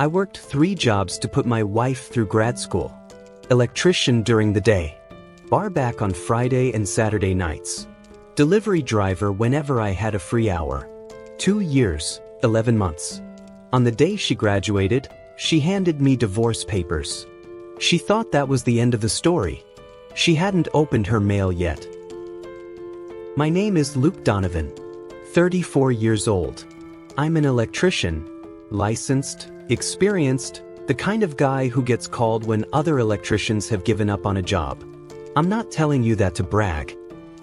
I worked 3 jobs to put my wife through grad school. Electrician during the day. Bar back on Friday and Saturday nights. Delivery driver whenever I had a free hour. 2 years, 11 months. On the day she graduated, she handed me divorce papers. She thought that was the end of the story. She hadn't opened her mail yet. My name is Luke Donovan, 34 years old. I'm an electrician, licensed, experienced, the kind of guy who gets called when other electricians have given up on a job. I'm not telling you that to brag.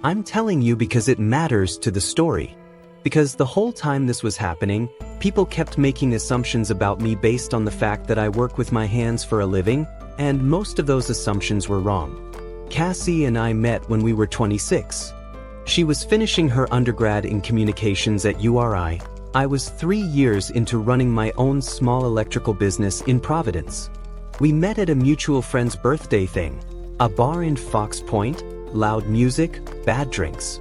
I'm telling you because it matters to the story. Because the whole time this was happening, people kept making assumptions about me based on the fact that I work with my hands for a living, and most of those assumptions were wrong. Cassie and I met when we were 26. She was finishing her undergrad in communications at URI. I was 3 years into running my own small electrical business in Providence. We met at a mutual friend's birthday thing. A bar in Fox Point, loud music, bad drinks.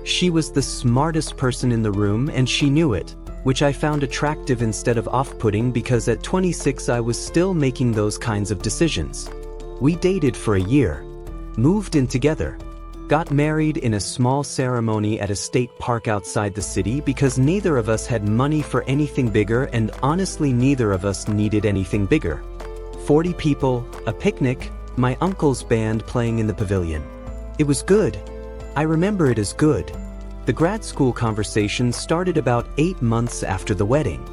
She was the smartest person in the room and she knew it, which I found attractive instead of off-putting because at 26 I was still making those kinds of decisions. We dated for a year, moved in together, got married in a small ceremony at a state park outside the city because neither of us had money for anything bigger and honestly neither of us needed anything bigger. 40 people, a picnic, my uncle's band playing in the pavilion. It was good. I remember it as good. The grad school conversation started about 8 months after the wedding.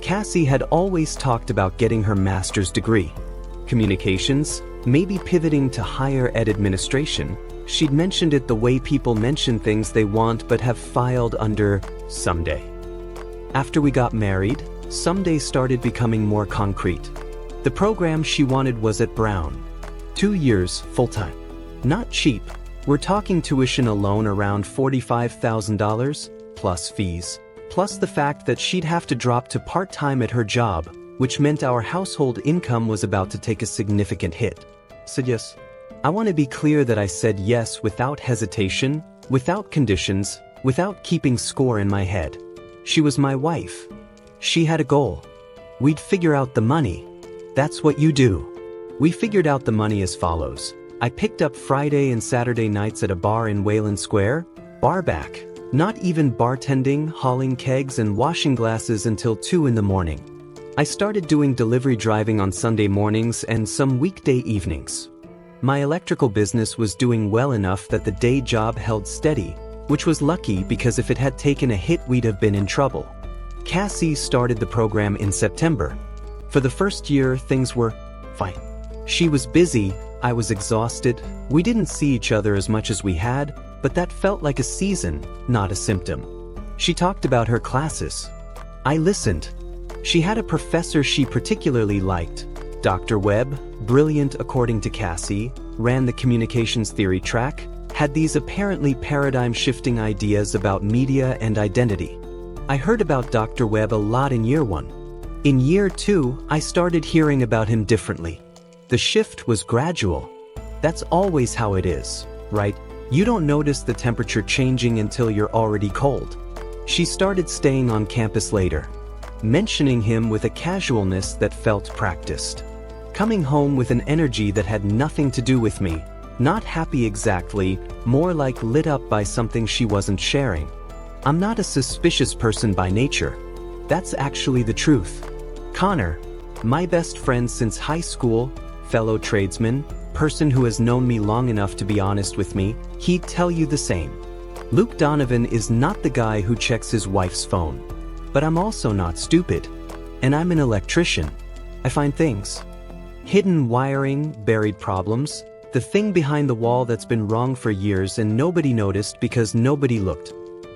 Cassie had always talked about getting her master's degree. Communications, maybe pivoting to higher ed administration. She'd mentioned it the way people mention things they want but have filed under someday. After we got married, someday started becoming more concrete. The program she wanted was at Brown. 2 years, full-time. Not cheap. We're talking tuition alone around $45,000, plus fees, plus the fact that she'd have to drop to part-time at her job, which meant our household income was about to take a significant hit. Said yes. I want to be clear that I said yes without hesitation, without conditions, without keeping score in my head. She was my wife. She had a goal. We'd figure out the money. That's what you do. We figured out the money as follows. I picked up Friday and Saturday nights at a bar in Wayland Square, bar back. Not even bartending, hauling kegs and washing glasses until 2 in the morning. I started doing delivery driving on Sunday mornings and some weekday evenings. My electrical business was doing well enough that the day job held steady, which was lucky because if it had taken a hit we'd have been in trouble. Cassie started the program in September. For the first year, things were fine. She was busy, I was exhausted, we didn't see each other as much as we had, but that felt like a season, not a symptom. She talked about her classes. I listened. She had a professor she particularly liked. Dr. Webb, brilliant according to Cassie, ran the communications theory track, had these apparently paradigm-shifting ideas about media and identity. I heard about Dr. Webb a lot in year 1. In year 2, I started hearing about him differently. The shift was gradual. That's always how it is, right? You don't notice the temperature changing until you're already cold. She started staying on campus later, mentioning him with a casualness that felt practiced. Coming home with an energy that had nothing to do with me, not happy exactly, more like lit up by something she wasn't sharing. I'm not a suspicious person by nature. That's actually the truth. Connor, my best friend since high school, fellow tradesman, person who has known me long enough to be honest with me, he'd tell you the same. Luke Donovan is not the guy who checks his wife's phone. But I'm also not stupid. And I'm an electrician. I find things. Hidden wiring, buried problems, the thing behind the wall that's been wrong for years and nobody noticed because nobody looked.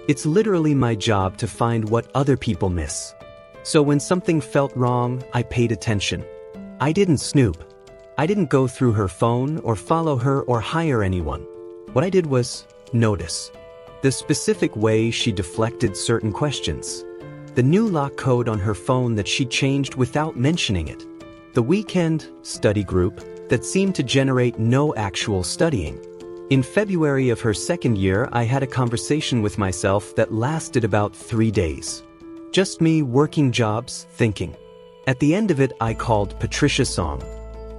It's literally my job to find what other people miss. So when something felt wrong, I paid attention. I didn't snoop. I didn't go through her phone or follow her or hire anyone. What I did was notice. The specific way she deflected certain questions. The new lock code on her phone that she changed without mentioning it. The weekend study group that seemed to generate no actual studying. In February of her second year, I had a conversation with myself that lasted about 3 days. Just me working jobs, thinking. At the end of it, I called Patricia Song.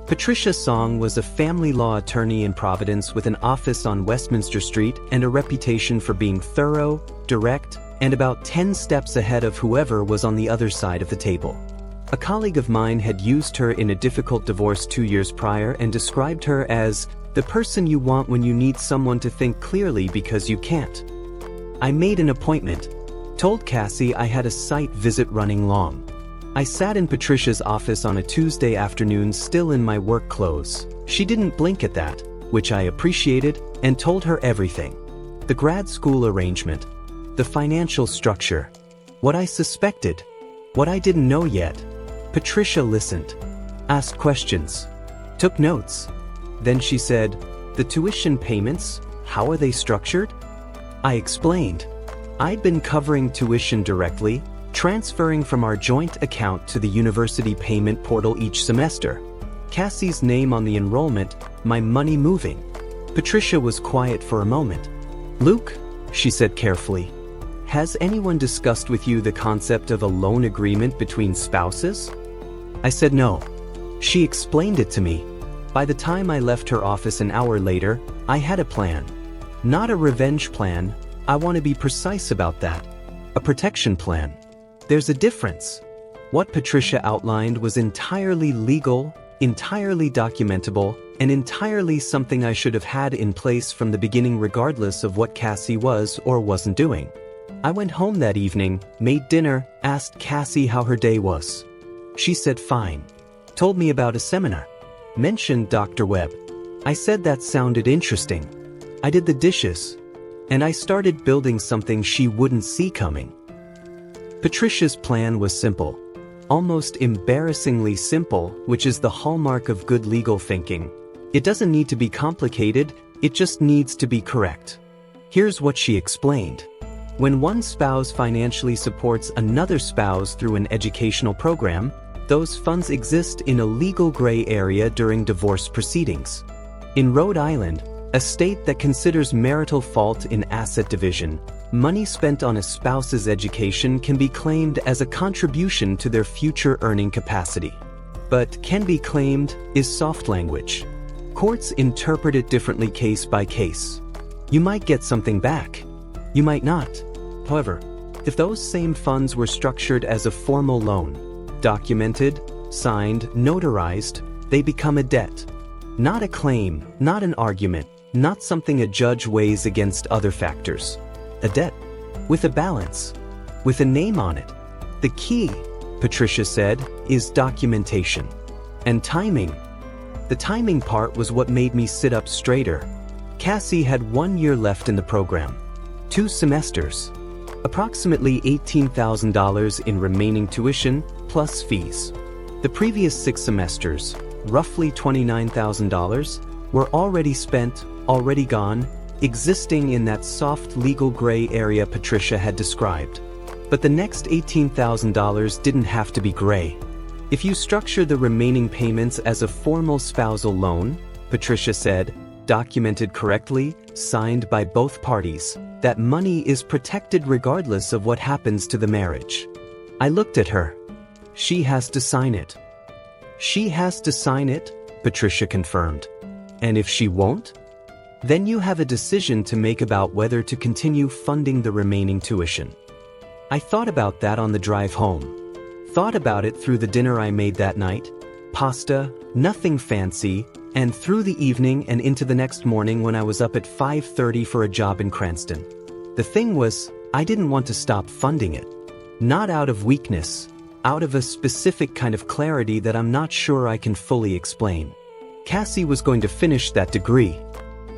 Patricia Song was a family law attorney in Providence with an office on Westminster Street and a reputation for being thorough, direct, and about 10 steps ahead of whoever was on the other side of the table. A colleague of mine had used her in a difficult divorce 2 years prior and described her as the person you want when you need someone to think clearly because you can't. I made an appointment, told Cassie I had a site visit running long. I sat in Patricia's office on a Tuesday afternoon still in my work clothes. She didn't blink at that, which I appreciated, and told her everything. The grad school arrangement, the financial structure, what I suspected, what I didn't know yet. Patricia listened, asked questions, took notes. Then she said, "The tuition payments, how are they structured?" I explained. I'd been covering tuition directly, transferring from our joint account to the university payment portal each semester. Cassie's name on the enrollment, my money moving. Patricia was quiet for a moment. "Luke," she said carefully, "has anyone discussed with you the concept of a loan agreement between spouses?" I said no. She explained it to me. By the time I left her office an hour later, I had a plan. Not a revenge plan, I want to be precise about that. A protection plan. There's a difference. What Patricia outlined was entirely legal, entirely documentable, and entirely something I should have had in place from the beginning regardless of what Cassie was or wasn't doing. I went home that evening, made dinner, asked Cassie how her day was. She said fine. Told me about a seminar. Mentioned Dr. Webb. I said that sounded interesting. I did the dishes. And I started building something she wouldn't see coming. Patricia's plan was simple. Almost embarrassingly simple, which is the hallmark of good legal thinking. It doesn't need to be complicated, it just needs to be correct. Here's what she explained. When one spouse financially supports another spouse through an educational program, those funds exist in a legal gray area during divorce proceedings. In Rhode Island, a state that considers marital fault in asset division, money spent on a spouse's education can be claimed as a contribution to their future earning capacity. But "can be claimed" is soft language. Courts interpret it differently case by case. You might get something back. You might not. However, if those same funds were structured as a formal loan, documented, signed, notarized, they become a debt. Not a claim, not an argument, not something a judge weighs against other factors. A debt. With a balance. With a name on it. The key, Patricia said, is documentation. And timing. The timing part was what made me sit up straighter. Cassie had 1 year left in the program. 2 semesters. Approximately $18,000 in remaining tuition, plus fees. The previous 6 semesters, roughly $29,000, were already spent, already gone, existing in that soft legal gray area Patricia had described. But the next $18,000 didn't have to be gray. If you structure the remaining payments as a formal spousal loan, Patricia said, documented correctly, signed by both parties, that money is protected regardless of what happens to the marriage. I looked at her. She has to sign it. She has to sign it, Patricia confirmed. And if she won't? Then you have a decision to make about whether to continue funding the remaining tuition. I thought about that on the drive home. Thought about it through the dinner I made that night. Pasta, nothing fancy, and through the evening and into the next morning when I was up at 5:30 for a job in Cranston. The thing was, I didn't want to stop funding it. Not out of weakness, out of a specific kind of clarity that I'm not sure I can fully explain. Cassie was going to finish that degree.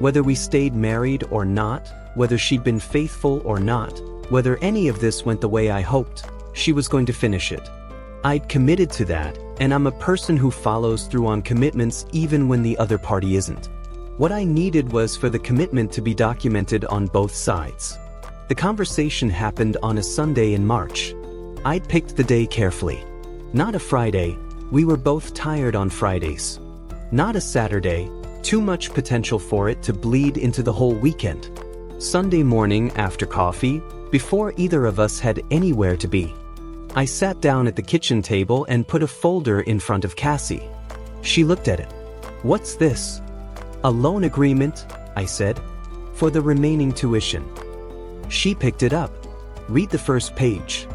Whether we stayed married or not, whether she'd been faithful or not, whether any of this went the way I hoped, she was going to finish it. I'd committed to that, and I'm a person who follows through on commitments even when the other party isn't. What I needed was for the commitment to be documented on both sides. The conversation happened on a Sunday in March. I'd picked the day carefully. Not a Friday, we were both tired on Fridays. Not a Saturday, too much potential for it to bleed into the whole weekend. Sunday morning after coffee, before either of us had anywhere to be. I sat down at the kitchen table and put a folder in front of Cassie. She looked at it. "What's this?" "A loan agreement," I said, "for the remaining tuition." She picked it up. "Read the first page."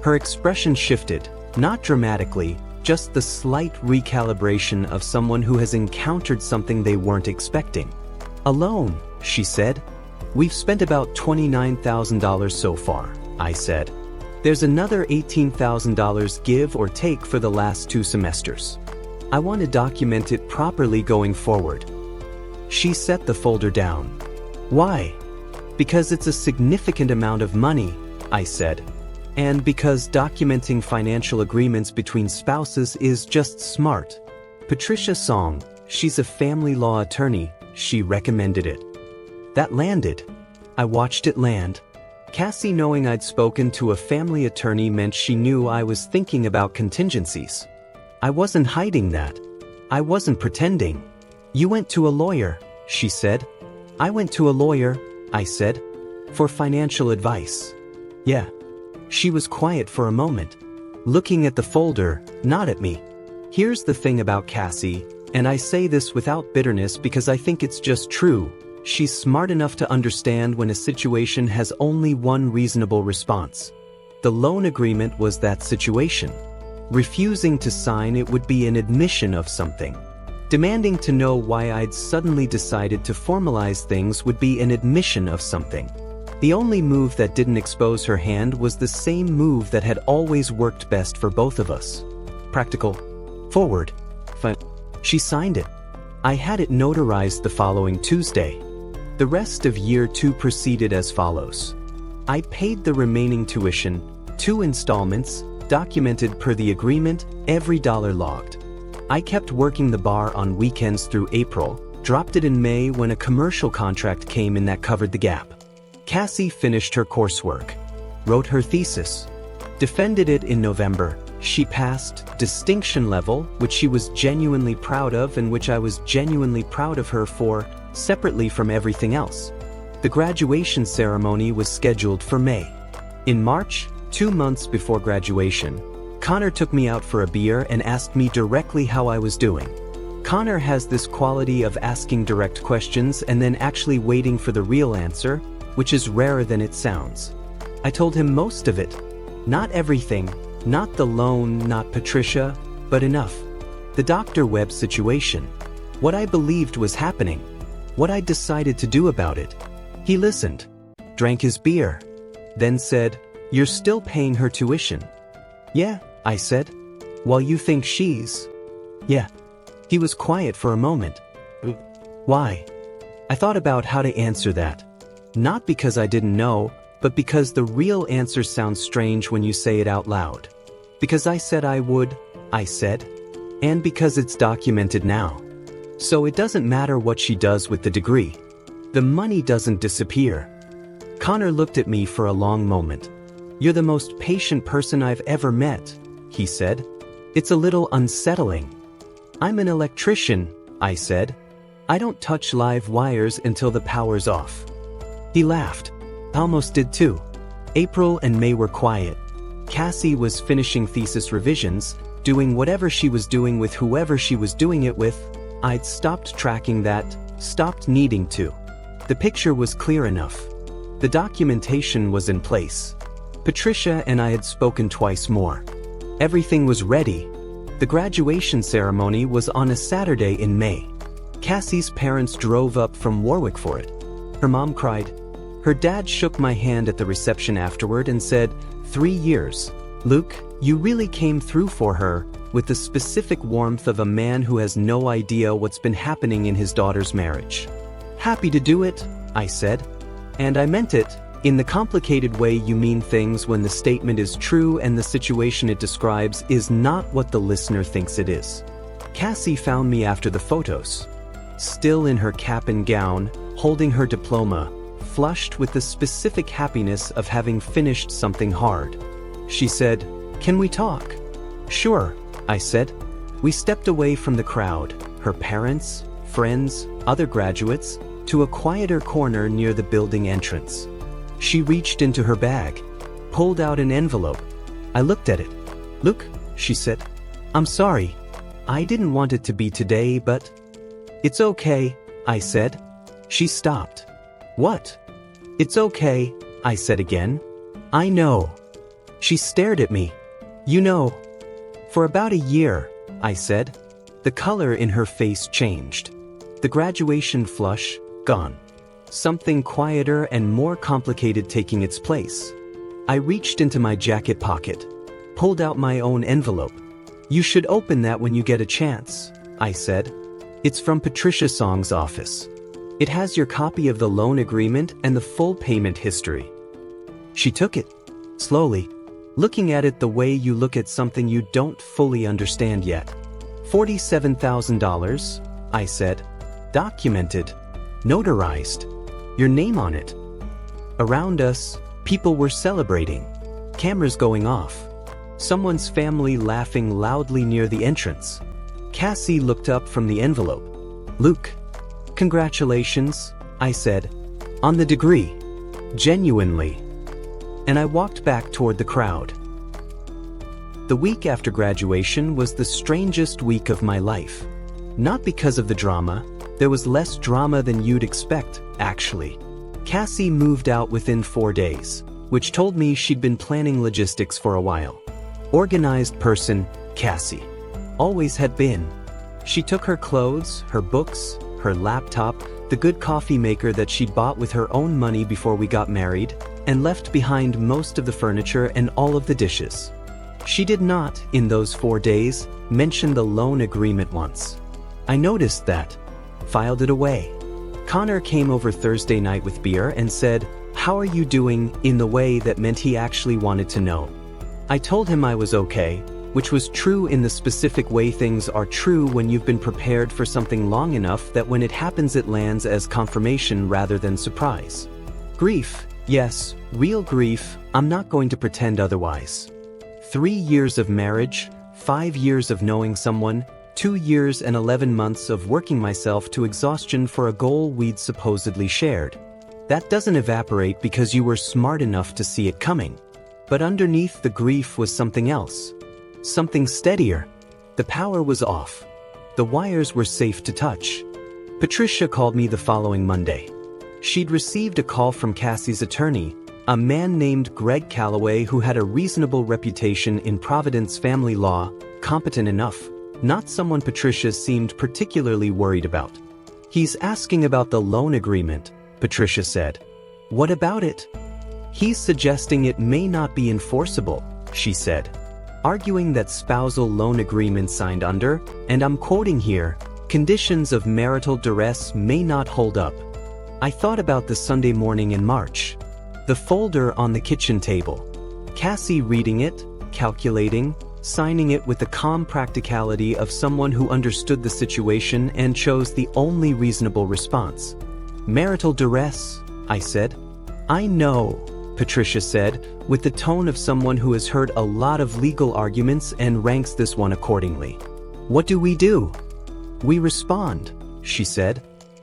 Her expression shifted, not dramatically, just the slight recalibration of someone who has encountered something they weren't expecting. "A loan," she said. "We've spent about $29,000 so far," I said. "There's another $18,000 give or take for the last 2 semesters. I want to document it properly going forward." She set the folder down. "Why?" "Because it's a significant amount of money," I said. "And because documenting financial agreements between spouses is just smart." Patricia Song, she's a family law attorney, she recommended it. That landed. I watched it land. Cassie knowing I'd spoken to a family attorney meant she knew I was thinking about contingencies. I wasn't hiding that. I wasn't pretending. "You went to a lawyer," she said. "I went to a lawyer," I said. "For financial advice." "Yeah." She was quiet for a moment, looking at the folder, not at me. Here's the thing about Cassie, and I say this without bitterness because I think it's just true. She's smart enough to understand when a situation has only one reasonable response. The loan agreement was that situation. Refusing to sign it would be an admission of something. Demanding to know why I'd suddenly decided to formalize things would be an admission of something. The only move that didn't expose her hand was the same move that had always worked best for both of us. Practical. Forward. She signed it. I had it notarized the following Tuesday. The rest of year 2 proceeded as follows. I paid the remaining tuition, 2 installments, documented per the agreement, every dollar logged. I kept working the bar on weekends through April, dropped it in May when a commercial contract came in that covered the gap. Cassie finished her coursework, wrote her thesis, defended it in November. She passed distinction level, which she was genuinely proud of and which I was genuinely proud of her for, separately from everything else. The graduation ceremony was scheduled for May. In March, 2 months before graduation, Connor took me out for a beer and asked me directly how I was doing. Connor has this quality of asking direct questions and then actually waiting for the real answer, which is rarer than it sounds. I told him most of it. Not everything, not the loan, not Patricia, but enough. The Dr. Webb situation. What I believed was happening. What I decided to do about it. He listened, drank his beer, then said, "You're still paying her tuition." "Yeah," I said. "Well, you think she's..." "Yeah." He was quiet for a moment. "Why?" I thought about how to answer that. Not because I didn't know, but because the real answer sounds strange when you say it out loud. Because I said I would, I said. And because it's documented now. So it doesn't matter what she does with the degree. The money doesn't disappear. Connor looked at me for a long moment. "You're the most patient person I've ever met," he said. "It's a little unsettling." "I'm an electrician," I said. "I don't touch live wires until the power's off." He laughed. I almost did too. April and May were quiet. Cassie was finishing thesis revisions, doing whatever she was doing with whoever she was doing it with. I'd stopped tracking that, stopped needing to. The picture was clear enough. The documentation was in place. Patricia and I had spoken twice more. Everything was ready. The graduation ceremony was on a Saturday in May. Cassie's parents drove up from Warwick for it. Her mom cried. Her dad shook my hand at the reception afterward and said, 3 years. Luke, you really came through for her, with the specific warmth of a man who has no idea what's been happening in his daughter's marriage. Happy to do it, I said. And I meant it, in the complicated way you mean things when the statement is true and the situation it describes is not what the listener thinks it is. Cassie found me after the photos. Still in her cap and gown, holding her diploma, flushed with the specific happiness of having finished something hard. She said, "Can we talk?" "Sure," I said. We stepped away from the crowd, her parents, friends, other graduates, to a quieter corner near the building entrance. She reached into her bag, pulled out an envelope. I looked at it. "Look," she said. "I'm sorry. I didn't want it to be today, but..." "It's okay," I said. She stopped. "What?" "It's okay," I said again. "I know." She stared at me. "You know." "For about a year," I said. The color in her face changed. The graduation flush, gone. Something quieter and more complicated taking its place. I reached into my jacket pocket, pulled out my own envelope. "You should open that when you get a chance," I said. "It's from Patricia Song's office. It has your copy of the loan agreement and the full payment history." She took it, slowly, looking at it the way you look at something you don't fully understand yet. $47,000, I said. "Documented. Notarized. Your name on it." Around us, people were celebrating. Cameras going off. Someone's family laughing loudly near the entrance. Cassie looked up from the envelope. "Luke, congratulations," I said. "On the degree. Genuinely." And I walked back toward the crowd. The week after graduation was the strangest week of my life. Not because of the drama. There was less drama than you'd expect, actually. Cassie moved out within 4 days, which told me she'd been planning logistics for a while. Organized person, Cassie. Always had been. She took her clothes, her books, her laptop, the good coffee maker that she'd bought with her own money before we got married, and left behind most of the furniture and all of the dishes. She did not, in those 4 days, mention the loan agreement once. I noticed that. Filed it away. Connor came over Thursday night with beer and said, "How are you doing?" in the way that meant he actually wanted to know. I told him I was okay, which was true in the specific way things are true when you've been prepared for something long enough that when it happens it lands as confirmation rather than surprise. Grief, yes, real grief, I'm not going to pretend otherwise. 3 years of marriage, 5 years of knowing someone, 2 years and 11 months of working myself to exhaustion for a goal we'd supposedly shared. That doesn't evaporate because you were smart enough to see it coming. But underneath the grief was something else. Something steadier. The power was off. The wires were safe to touch. Patricia called me the following Monday. She'd received a call from Cassie's attorney, a man named Greg Calloway who had a reasonable reputation in Providence family law, competent enough. Not someone Patricia seemed particularly worried about. "He's asking about the loan agreement," Patricia said. "What about it?" "He's suggesting it may not be enforceable," she said. Arguing that spousal loan agreements signed under, and I'm quoting here, "conditions of marital duress may not hold up." I thought about the Sunday morning in March. The folder on the kitchen table. Cassie reading it, calculating, signing it with the calm practicality of someone who understood the situation and chose the only reasonable response. "Marital duress," I said. "I know," Patricia said, with the tone of someone who has heard a lot of legal arguments and ranks this one accordingly. "What do we do?" "We respond," she said,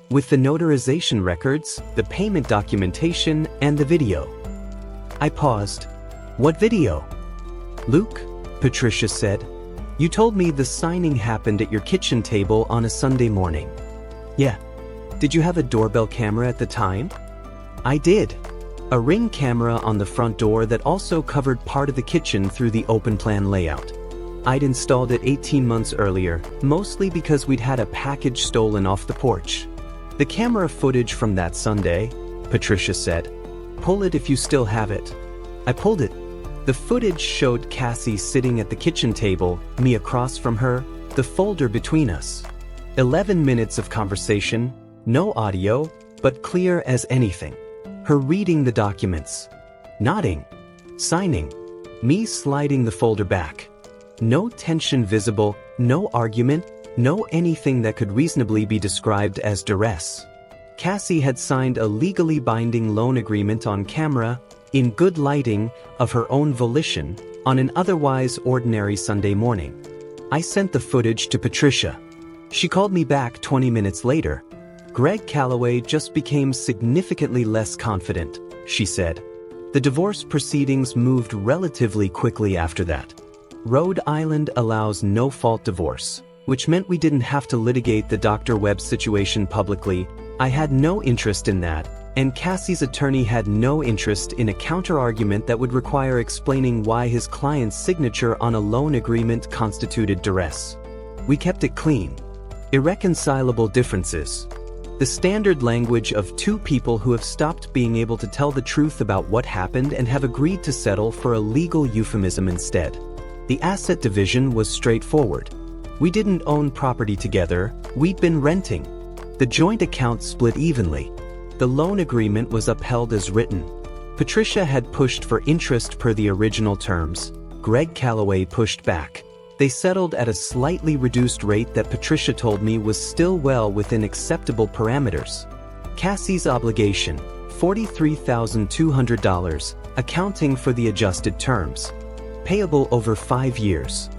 "with the notarization records, the payment documentation, and the video." I paused. "What video?" "Luke," Patricia said, "you told me the signing happened at your kitchen table on a Sunday morning." "Yeah." "Did you have a doorbell camera at the time?" "I did. A Ring camera on the front door that also covered part of the kitchen through the open plan layout. I'd installed it 18 months earlier, mostly because we'd had a package stolen off the porch." "The camera footage from that Sunday," Patricia said. "Pull it if you still have it." I pulled it. The footage showed Cassie sitting at the kitchen table, me across from her, the folder between us. 11 minutes of conversation, no audio, but clear as anything. Her reading the documents. Nodding. Signing. Me sliding the folder back. No tension visible, no argument, no anything that could reasonably be described as duress. Cassie had signed a legally binding loan agreement on camera, in good lighting, of her own volition, on an otherwise ordinary Sunday morning. I sent the footage to Patricia. She called me back 20 minutes later. "Greg Calloway just became significantly less confident," she said. The divorce proceedings moved relatively quickly after that. Rhode Island allows no-fault divorce, which meant we didn't have to litigate the Dr. Webb situation publicly. I had no interest in that, and Cassie's attorney had no interest in a counter-argument that would require explaining why his client's signature on a loan agreement constituted duress. We kept it clean. Irreconcilable differences. The standard language of two people who have stopped being able to tell the truth about what happened and have agreed to settle for a legal euphemism instead. The asset division was straightforward. We didn't own property together, we'd been renting. The joint account split evenly. The loan agreement was upheld as written. Patricia had pushed for interest per the original terms. Greg Calloway pushed back. They settled at a slightly reduced rate that Patricia told me was still well within acceptable parameters. Cassie's obligation, $43,200, accounting for the adjusted terms. Payable over 5 years.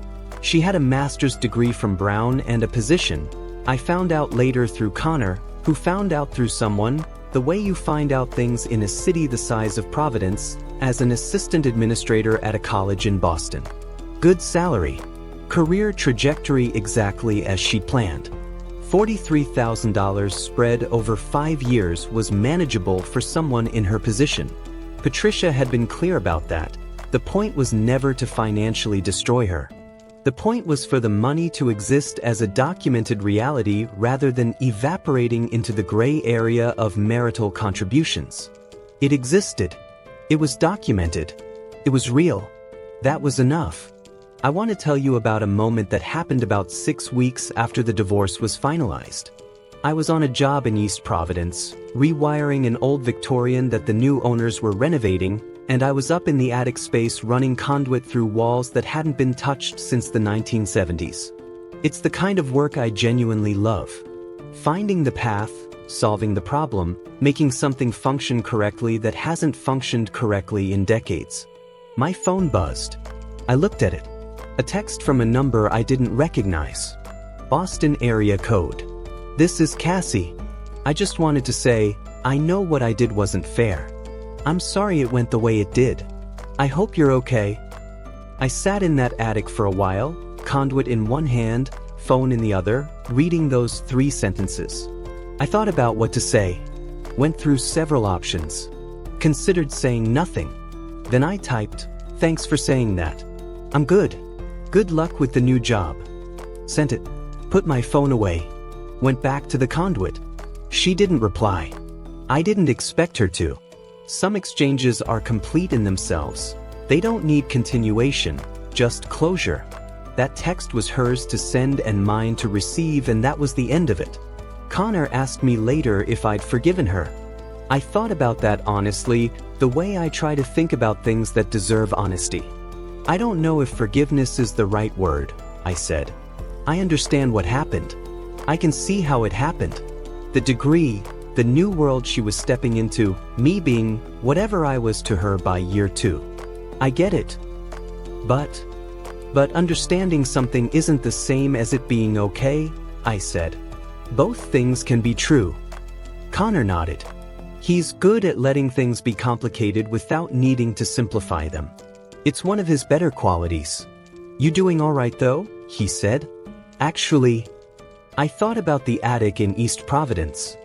She had a master's degree from Brown and a position. I found out later through Connor, who found out through someone, the way you find out things in a city the size of Providence, as an assistant administrator at a college in Boston. Good salary. Career trajectory exactly as she planned. $43,000 spread over 5 years was manageable for someone in her position. Patricia had been clear about that. The point was never to financially destroy her. The point was for the money to exist as a documented reality rather than evaporating into the gray area of marital contributions. It existed. It was documented. It was real. That was enough. I want to tell you about a moment that happened about 6 weeks after the divorce was finalized. I was on a job in East Providence, rewiring an old Victorian that the new owners were renovating, and I was up in the attic space running conduit through walls that hadn't been touched since the 1970s. It's the kind of work I genuinely love. Finding the path, solving the problem, making something function correctly that hasn't functioned correctly in decades. My phone buzzed. I looked at it. A text from a number I didn't recognize. Boston area code. This is Cassie. I just wanted to say, I know what I did wasn't fair. I'm sorry it went the way it did. I hope you're okay. I sat in that attic for a while, conduit in one hand, phone in the other, reading those 3 sentences. I thought about what to say. Went through several options. Considered saying nothing. Then I typed, "Thanks for saying that. I'm good. Good luck with the new job." Sent it. Put my phone away. Went back to the conduit. She didn't reply. I didn't expect her to. Some exchanges are complete in themselves. They don't need continuation, just closure. That text was hers to send and mine to receive, and that was the end of it. Connor asked me later if I'd forgiven her. I thought about that honestly, the way I try to think about things that deserve honesty. I don't know if forgiveness is the right word, I said. I understand what happened. I can see how it happened. The degree, the new world she was stepping into, me being whatever I was to her by year 2. I get it. But understanding something isn't the same as it being okay, I said. Both things can be true. Connor nodded. He's good at letting things be complicated without needing to simplify them. It's one of his better qualities. You doing all right though? He said. Actually, I thought about the attic in East Providence.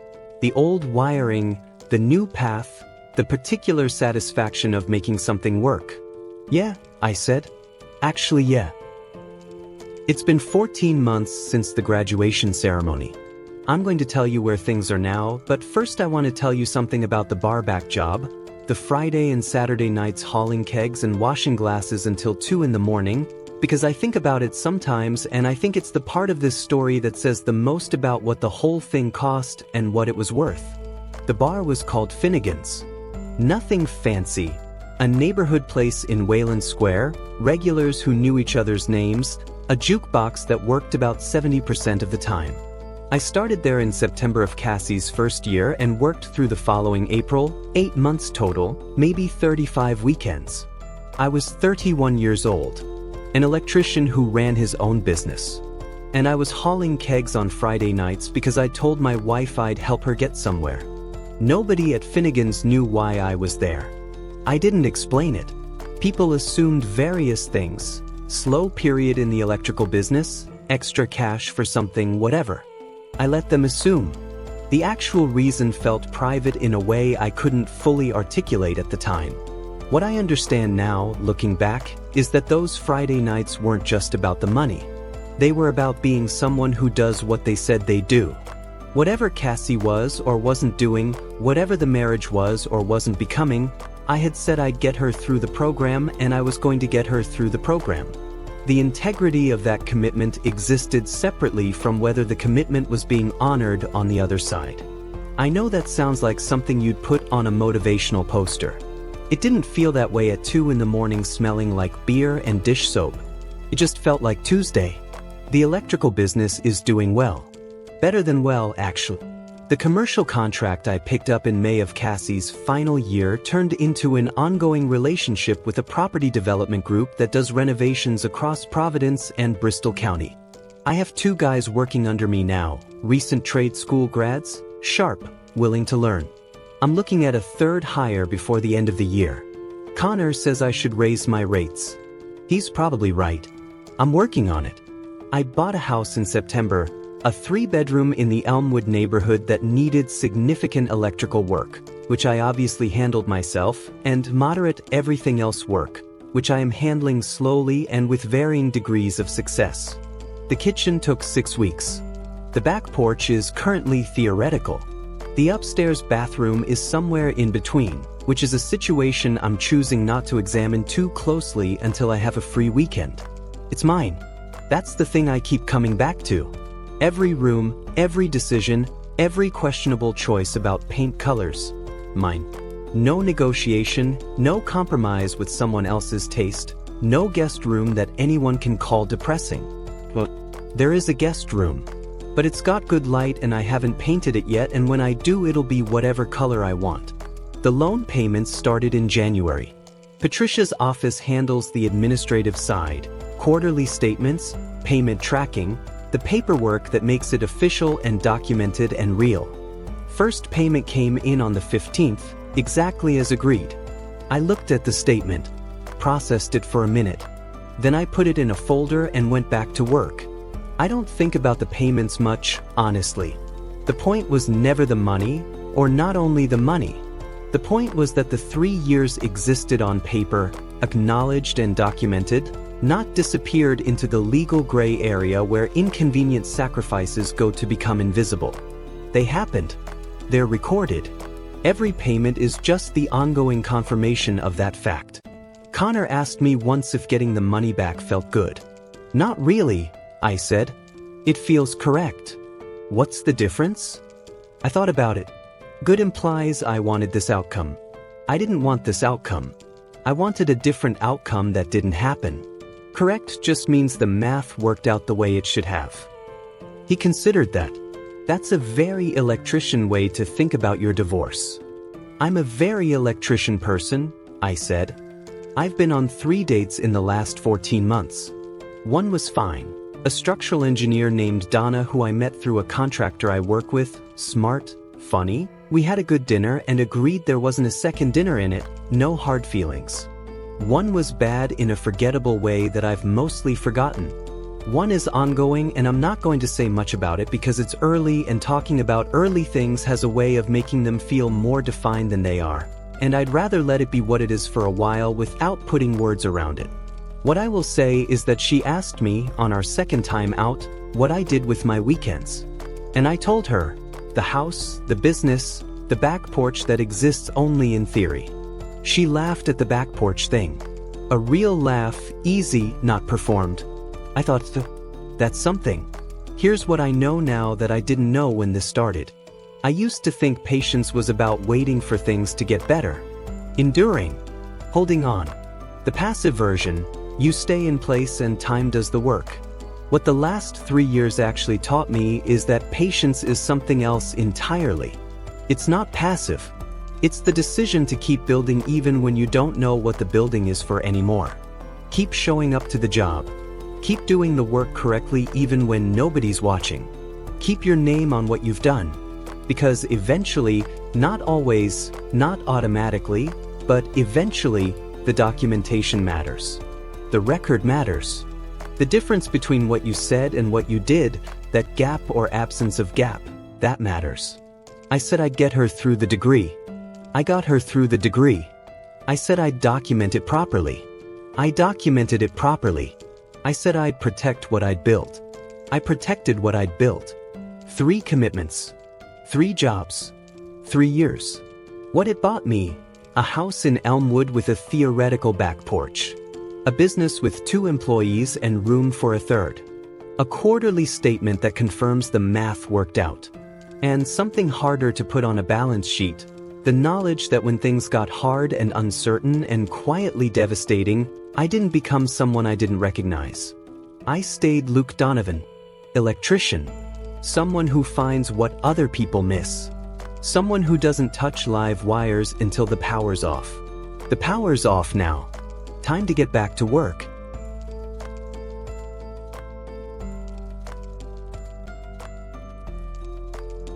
The old wiring, the new path, the particular satisfaction of making something work. Yeah, I said. Actually, yeah. It's been 14 months since the graduation ceremony. I'm going to tell you where things are now, but first I want to tell you something about the barback job, the Friday and Saturday nights hauling kegs and washing glasses until 2 in the morning, because I think about it sometimes and I think it's the part of this story that says the most about what the whole thing cost and what it was worth. The bar was called Finnegan's. Nothing fancy. A neighborhood place in Wayland Square, regulars who knew each other's names, a jukebox that worked about 70% of the time. I started there in September of Cassie's first year and worked through the following April, 8 months total, maybe 35 weekends. I was 31 years old, an electrician who ran his own business. And I was hauling kegs on Friday nights because I told my wife I'd help her get somewhere. Nobody at Finnegan's knew why I was there. I didn't explain it. People assumed various things. Slow period in the electrical business, extra cash for something, whatever. I let them assume. The actual reason felt private in a way I couldn't fully articulate at the time. What I understand now, looking back, is that those Friday nights weren't just about the money. They were about being someone who does what they said they do. Whatever Cassie was or wasn't doing, whatever the marriage was or wasn't becoming, I had said I'd get her through the program, and I was going to get her through the program. The integrity of that commitment existed separately from whether the commitment was being honored on the other side. I know that sounds like something you'd put on a motivational poster. It didn't feel that way at 2 in the morning smelling like beer and dish soap. It just felt like Tuesday. The electrical business is doing well. Better than well, actually. The commercial contract I picked up in May of Cassie's final year turned into an ongoing relationship with a property development group that does renovations across Providence and Bristol County. I have 2 guys working under me now, recent trade school grads, sharp, willing to learn. I'm looking at a 3rd hire before the end of the year. Connor says I should raise my rates. He's probably right. I'm working on it. I bought a house in September, a 3-bedroom in the Elmwood neighborhood that needed significant electrical work, which I obviously handled myself, and moderate everything else work, which I am handling slowly and with varying degrees of success. The kitchen took 6 weeks. The back porch is currently theoretical. The upstairs bathroom is somewhere in between, which is a situation I'm choosing not to examine too closely until I have a free weekend. It's mine. That's the thing I keep coming back to. Every room, every decision, every questionable choice about paint colors. Mine. No negotiation, no compromise with someone else's taste, no guest room that anyone can call depressing. But there is a guest room. But it's got good light and I haven't painted it yet, and when I do it'll be whatever color I want. The loan payments started in January. Patricia's office handles the administrative side, quarterly statements, payment tracking, the paperwork that makes it official and documented and real. First payment came in on the 15th, exactly as agreed. I looked at the statement, processed it for a minute. Then I put it in a folder and went back to work. I don't think about the payments much, honestly. The point was never the money, or not only the money. The point was that the 3 years existed on paper, acknowledged and documented, not disappeared into the legal gray area where inconvenient sacrifices go to become invisible. They happened. They're recorded. Every payment is just the ongoing confirmation of that fact. Connor asked me once if getting the money back felt good. Not really, I said. It feels correct. What's the difference? I thought about it. Good implies I wanted this outcome. I didn't want this outcome. I wanted a different outcome that didn't happen. Correct just means the math worked out the way it should have. He considered that. That's a very electrician way to think about your divorce. I'm a very electrician person, I said. I've been on 3 dates in the last 14 months. One was fine. A structural engineer named Donna who I met through a contractor I work with, smart, funny. We had a good dinner and agreed there wasn't a second dinner in it, no hard feelings. One was bad in a forgettable way that I've mostly forgotten. One is ongoing and I'm not going to say much about it because it's early, and talking about early things has a way of making them feel more defined than they are, and I'd rather let it be what it is for a while without putting words around it. What I will say is that she asked me, on our second time out, what I did with my weekends. And I told her, the house, the business, the back porch that exists only in theory. She laughed at the back porch thing. A real laugh, easy, not performed. I thought, that's something. Here's what I know now that I didn't know when this started. I used to think patience was about waiting for things to get better. Enduring. Holding on. The passive version, you stay in place and time does the work. What the last 3 years actually taught me is that patience is something else entirely. It's not passive. It's the decision to keep building even when you don't know what the building is for anymore. Keep showing up to the job. Keep doing the work correctly even when nobody's watching. Keep your name on what you've done. Because eventually, not always, not automatically, But eventually, the documentation matters. The record matters. The difference between what you said and what you did, that gap or absence of gap, that matters. I said I'd get her through the degree. I got her through the degree. I said I'd document it properly. I documented it properly. I said I'd protect what I'd built. I protected what I'd built. 3 commitments. 3 jobs. 3 years. What it bought me: a house in Elmwood with a theoretical back porch. A business with 2 employees and room for a 3rd. A quarterly statement that confirms the math worked out. And something harder to put on a balance sheet: the knowledge that when things got hard and uncertain and quietly devastating, I didn't become someone I didn't recognize. I stayed Luke Donovan, electrician. Someone who finds what other people miss. Someone who doesn't touch live wires until the power's off. The power's off now. Time to get back to work.